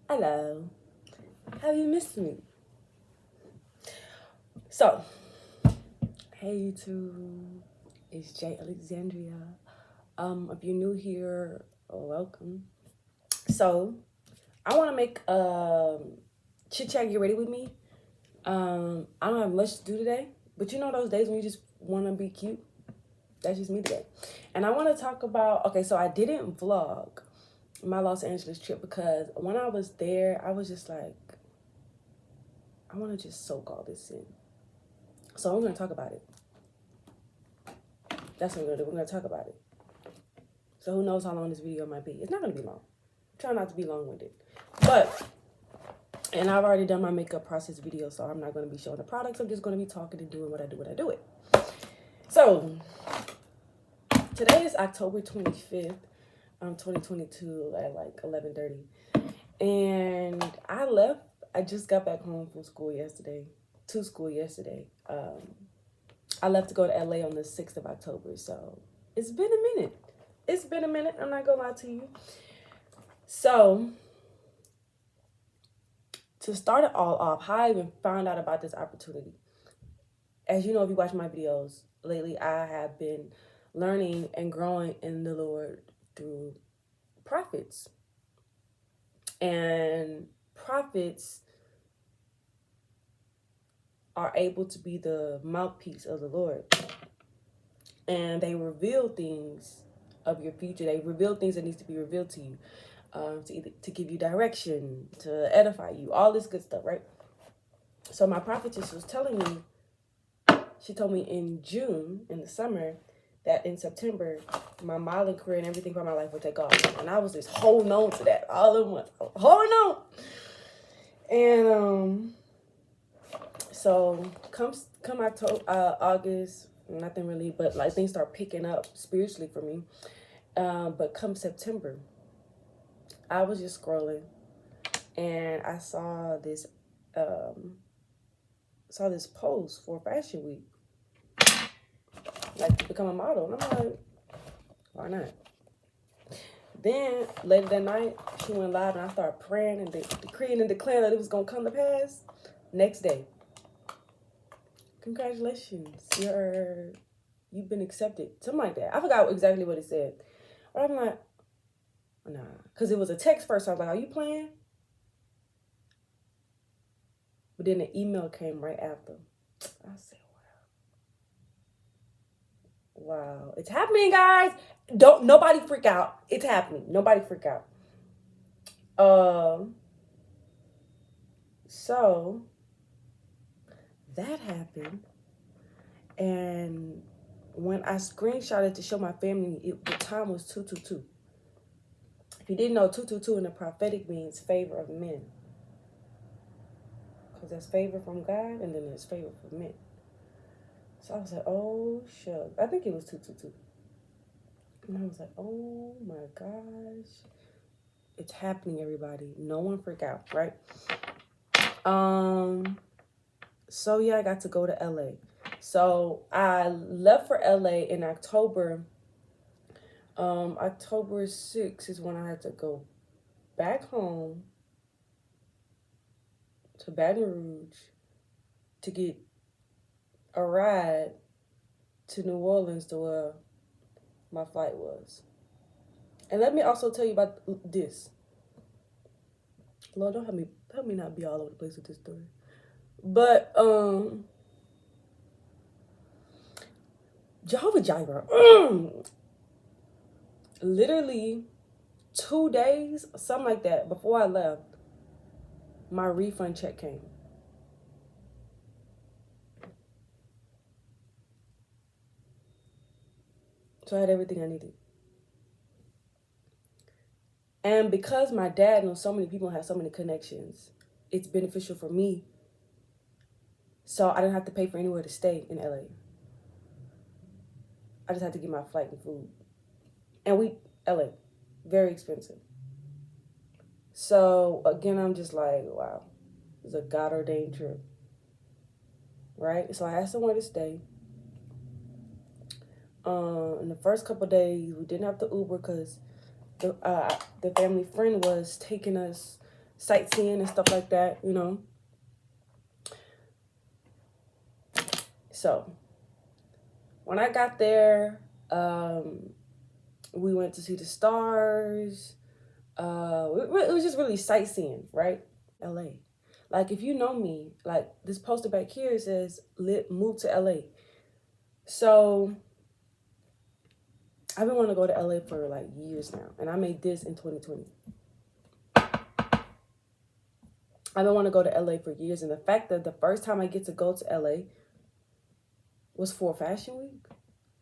Hello. Have you missed me? So, hey YouTube. It's J Alexandria. If you're new here, welcome. So, I want to make chit chat. Get ready with me. I don't have much to do today, but you know those days when you just want to be cute. That's just me today. And I want to talk about. Okay, so I didn't vlog my Los Angeles trip because when I was there, I was just like, I want to just soak all this in. So I'm going to talk about it. That's what we're going to do. We're going to talk about it. So who knows how long this video might be. It's not going to be long. Try not to be long-winded. And I've already done my makeup process video, so I'm not going to be showing the products. I'm just going to be talking and doing what I do when I do it. So today is October 25th, 2022 at like 11:30. And I just got back home from school yesterday, I left to go to LA on the 6th of October, so it's been a minute. I'm not gonna lie to you. So, to start it all off, how I even found out about this opportunity. As you know, if you watch my videos lately, I have been learning and growing in the Lord through prophets. And prophets are able to be the mouthpiece of the Lord. And they reveal things of your future. They reveal things that needs to be revealed to you, to give you direction, to edify you, all this good stuff, right? So my prophetess was telling me, she told me in June, in the summer, that in September, my modeling career and everything about my life would take off. And I was just holding on to that all at once. Holding on. And so come October, August, nothing really, but like things start picking up spiritually for me. But come September, I was just scrolling and I saw this post for Fashion Week, like to become a model. And I'm like, why not? Then later that night, she went live and I started praying and decreeing and declaring that it was gonna come to pass. Next day, congratulations, you've been accepted. Something like that. I forgot exactly what it said. But I'm like, nah. Because it was a text first. So I was like, are you playing? But then the email came right after. I said, wow. It's happening, guys. Nobody freak out. It's happening. Nobody freak out. So that happened. And when I screenshotted to show my family, the time was 222. If you didn't know, 222 in the prophetic means favor of men. Because there's favor from God and then there's favor from men. So I was like, oh, shucks. I think it was 222. And I was like, oh my gosh. It's happening, everybody. No one freak out, right? So yeah, I got to go to LA. So I left for LA in October. October 6th is when I had to go back home to Baton Rouge to get a ride to New Orleans to where my flight was. And let me also tell you about this. Lord, don't help me not be all over the place with this story. But Jehovah Jireh, literally 2 days, something like that, before I left, my refund check came. So I had everything I needed. And because my dad knows so many people and has so many connections, it's beneficial for me. So I didn't have to pay for anywhere to stay in LA. I just had to get my flight and food. And LA, very expensive. So again, I'm just like, wow, it's a God-ordained trip. Right? So I had somewhere to stay. In the first couple of days, we didn't have to Uber because the family friend was taking us sightseeing and stuff like that, you know. So when I got there, we went to see the stars. It was just really sightseeing, right? LA. Like, if you know me, like this poster back here says move to LA. So I've been wanting to go to LA for like years now, and I made this in 2020. I've been wanting to go to LA for years, and the fact that the first time I get to go to LA was for Fashion Week,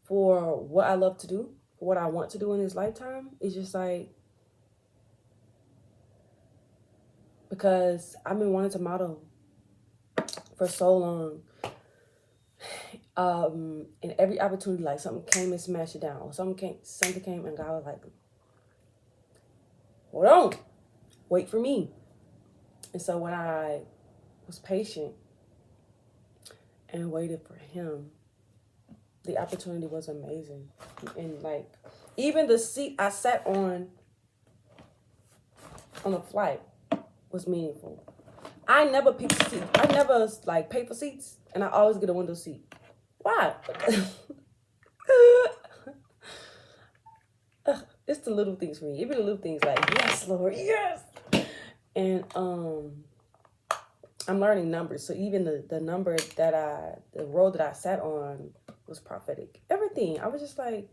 for what I love to do, for what I want to do in this lifetime, is just like, because I've been wanting to model for so long. And every opportunity, like something came and smashed it down, or something came and God was like, hold on, wait for me. And so when I was patient and waited for him, the opportunity was amazing. And like, even the seat I sat on a flight was meaningful. I never picked a seat. I never like pay for seats, and I always get a window seat. Why? It's the little things for me. Even the little things like, yes, Lord, yes. And I'm learning numbers. So even the number that the row that I sat on was prophetic. Everything. I was just like,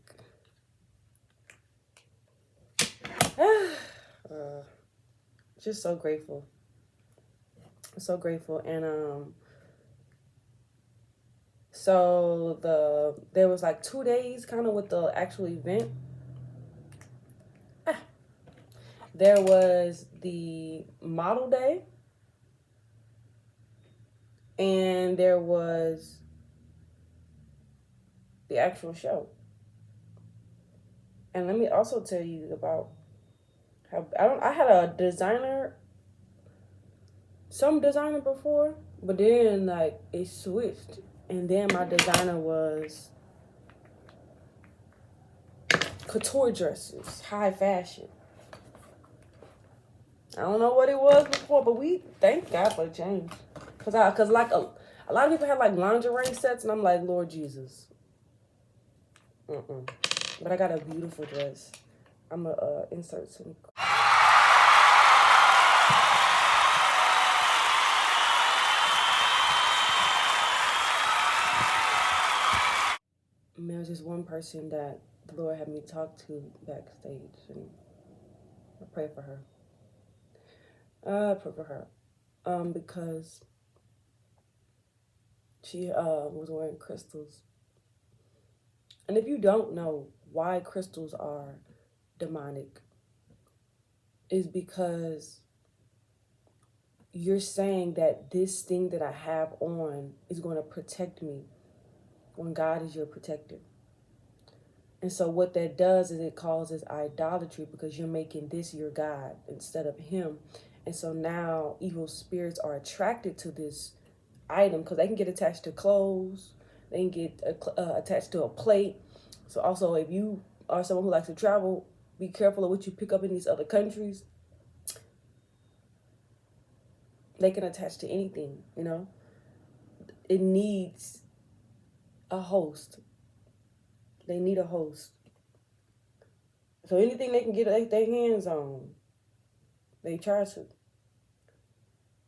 just so grateful. So grateful. And so there was like 2 days kind of with the actual event. There was the model day, and there was the actual show. And let me also tell you about how I had a designer, some designer before, but then like it switched, and then my designer was couture dresses, high fashion. I don't know what it was before, but we thank God for the change. Cause like a lot of people have like lingerie sets, and I'm like, Lord Jesus. But I got a beautiful dress. I'm gonna insert some. There's just one person that the Lord had me talk to backstage, and I pray for her. Because she was wearing crystals. And if you don't know why crystals are demonic, is because you're saying that this thing that I have on is going to protect me when God is your protector. And so what that does is it causes idolatry, because you're making this your God instead of him. And so now evil spirits are attracted to this item because they can get attached to clothes. They can get attached to a plate. So also, if you are someone who likes to travel, be careful of what you pick up in these other countries. They can attach to anything, you know. It needs a host. They need a host. So anything they can get their hands on, they try to.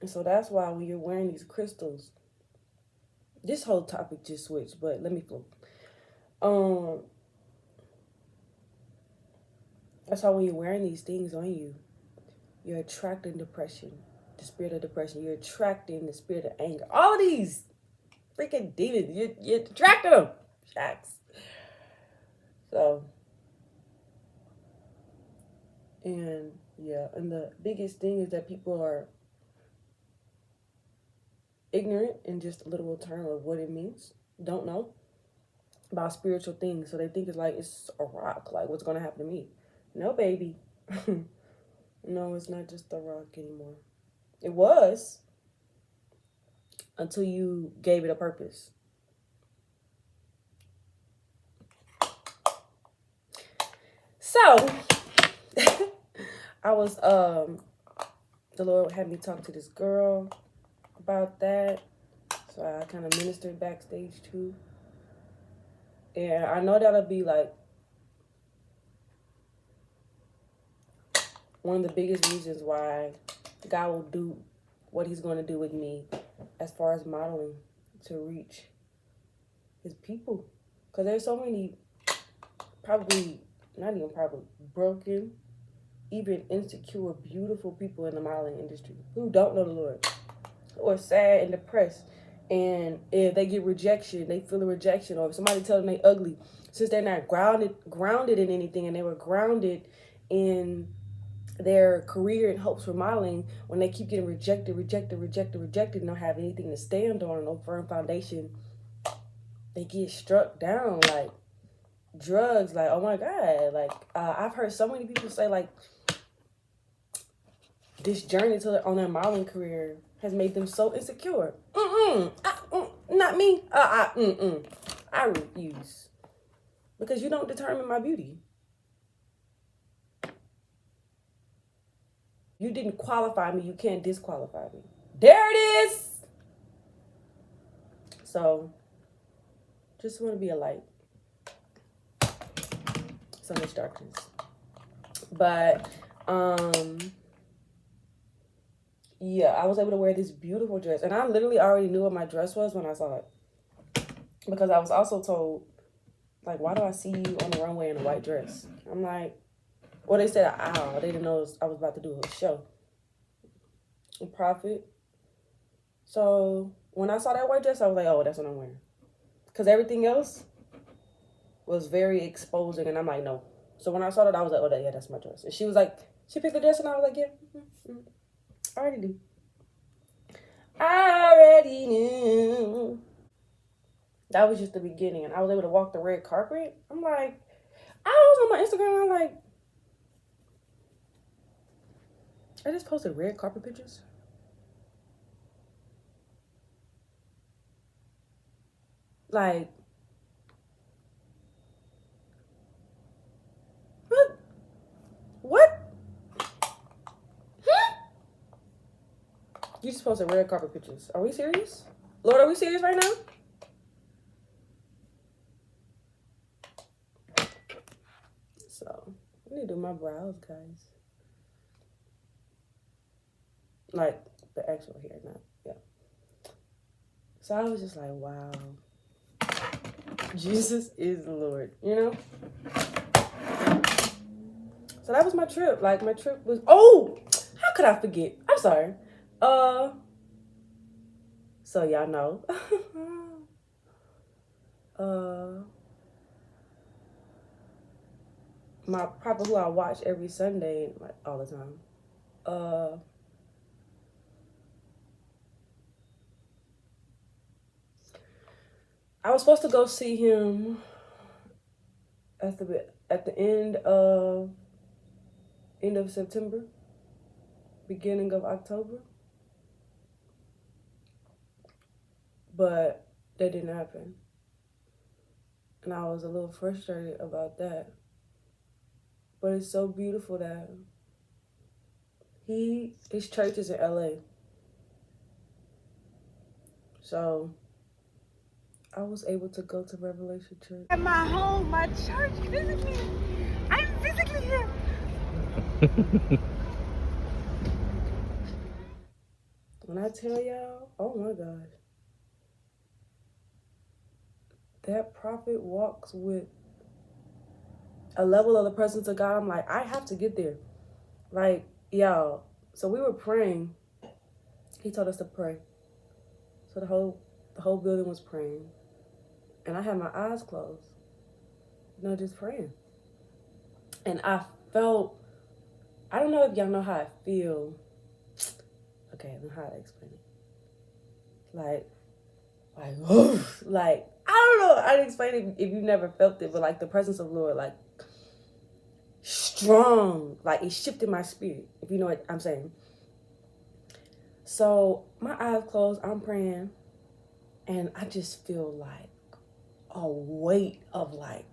And so that's why when you're wearing these crystals, this whole topic just switched, but let me flip. That's why when you're wearing these things on you, you're attracting depression, the spirit of depression. You're attracting the spirit of anger. All of these freaking demons, you're attracting them. Shucks. So, and yeah, and the biggest thing is that people are ignorant in just a literal term of what it means. Don't know about spiritual things. So they think it's a rock. Like, what's going to happen to me? No, baby. No, it's not just a rock anymore. It was until you gave it a purpose. So I was the Lord had me talk to this girl about that. So I kind of ministered backstage too. And I know that'll be like one of the biggest reasons why God will do what he's going to do with me as far as modeling to reach his people. Because there's so many broken, even insecure, beautiful people in the modeling industry who don't know the Lord, who are sad and depressed. And if they get rejection, they feel a rejection, or if somebody tells them they ugly, since they're not grounded in anything, and they were grounded in their career and hopes for modeling, when they keep getting rejected, and don't have anything to stand on, no firm foundation, they get struck down like drugs. Like, oh my God, like I've heard so many people say like this journey on their modeling career has made them so insecure. Not me. I refuse, because you don't determine my beauty. You didn't qualify me. You can't disqualify me. There it is. So, just want to be a light. So much darkness. But, yeah, I was able to wear this beautiful dress. And I literally already knew what my dress was when I saw it. Because I was also told, like, why do I see you on the runway in a white dress? I'm like, well, they said, they didn't know I was about to do a show. A prophet. So when I saw that white dress, I was like, oh, that's what I'm wearing. Because everything else was very exposing. And I'm like, no. So when I saw that, I was like, oh, yeah, that's my dress. And she was like, she picked the dress, and I was like, yeah, I already knew. I already knew. That was just the beginning. And I was able to walk the red carpet. I'm like, I was on my Instagram, and I'm like, I just posted red carpet pictures. Like, what? You just posted red carpet pictures. Are we serious? Lord, are we serious right now? So, I need to do my brows, guys. Like, the actual hair, not, yeah. So I was just like, wow. Jesus is the Lord, you know? So that was my trip. Like, my trip was, oh, how could I forget? I'm sorry. So y'all know. My prophet who I watch every Sunday, like all the time. I was supposed to go see him at the end of September, beginning of October, but that didn't happen, and I was a little frustrated about that. But it's so beautiful that his church is in LA, so I was able to go to Revelation Church. At my home, my church, physically. I'm physically here. When I tell y'all, oh my gosh, that prophet walks with a level of the presence of God. I'm like, I have to get there. Like, y'all, so we were praying. He told us to pray. So the whole building was praying. And I had my eyes closed. Just praying. And I felt, I don't know if y'all know how I feel. Okay, I don't know how to explain it. Like, like, I don't know how to explain it if you never felt it, but like the presence of the Lord, like strong, like it shifted my spirit, if you know what I'm saying. So my eyes closed, I'm praying, and I just feel like a weight of like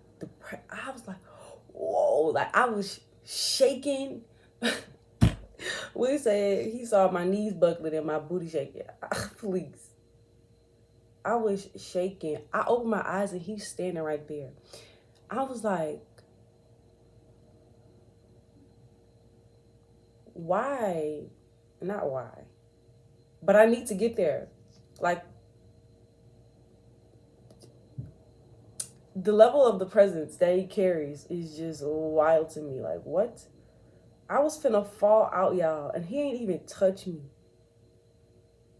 I was like, whoa, like I was shaking We said he saw my knees buckling and my booty shaking. Please. I was shaking. I opened my eyes and he's standing right there. I was like, why? Not why. But I need to get there. Like, the level of the presence that he carries is just wild to me. Like, what? I was finna fall out, y'all, and he ain't even touch me.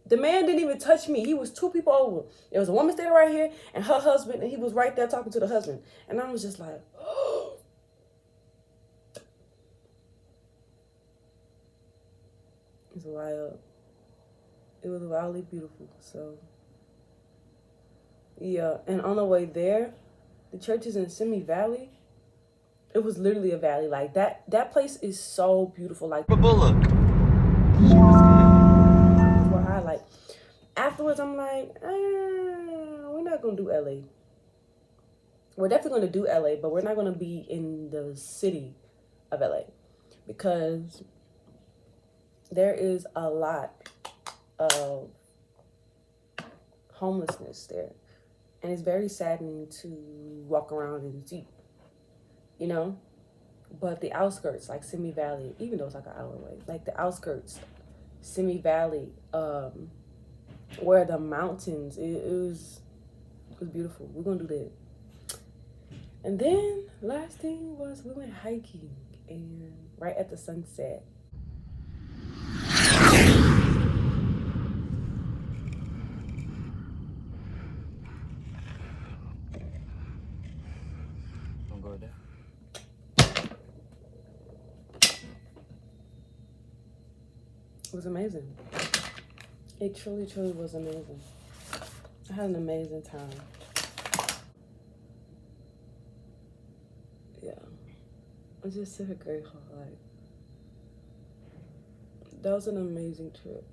The man didn't even touch me. He was 2 people over. There was a woman standing right here and her husband, and he was right there talking to the husband. And I was just like, oh. It's wild. It was wildly beautiful. So, yeah. And on the way there, the church is in Simi Valley. It was literally a valley. Like, that place is so beautiful. Like, Bullock. Like, afterwards, I'm like, we're not going to do LA. We're definitely going to do LA, but we're not going to be in the city of LA because there is a lot of homelessness there. And it's very saddening to walk around and see, you know? But the outskirts, like Simi Valley, even though it's like an hour away, like the outskirts, Simi Valley, where the mountains, it was beautiful. We're going to do that. And then last thing was we went hiking and right at the sunset. Don't go there. It was amazing. It truly, truly was amazing. I had an amazing time. Yeah. I'm just so grateful. Like, that was an amazing trip.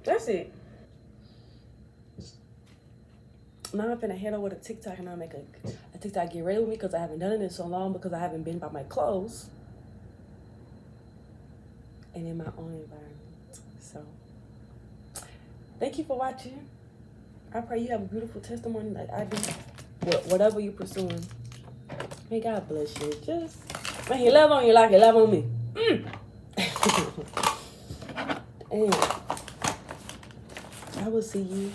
That's it. Now I'm finna head over to TikTok and I'll make a TikTok get ready with me because I haven't done it in so long because I haven't been by my clothes and in my own environment. So, thank you for watching. I pray you have a beautiful testimony like I do. Whatever you're pursuing. May God bless you. Just may He love on you like He love on me. And I will see you